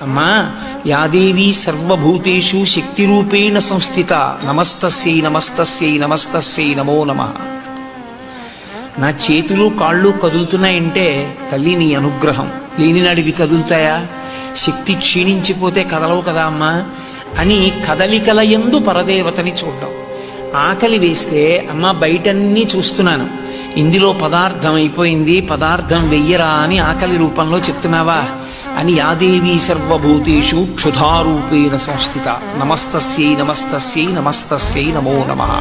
అమ్మా, యాదేవీ సర్వభూతేషు శక్తిరూపేణ సంస్థిత, నమస్తస్యై నమస్తస్యై నమస్తస్యై నమో నమః. నా చేతులు కాళ్ళు కదులుతున్నాయంటే తల్లి నీ అనుగ్రహం, లేనినాడివి కదులుతాయా? శక్తి క్షీణించిపోతే కదలవు కదా అమ్మా అని కదలికల యందు పరదేవతని చూడడం. ఆకలి వేస్తే అమ్మ బయటన్నీ చూస్తున్నాను, ఇందులో పదార్థం అయిపోయింది, పదార్థం వెయ్యరా అని ఆకలి రూపంలో చెప్తున్నావా అని యాదేవీ సర్వభూతేషు క్షుధారూపేణ సంస్థిత, నమస్తస్యై నమస్తస్యై నమస్తస్యై నమో నమః.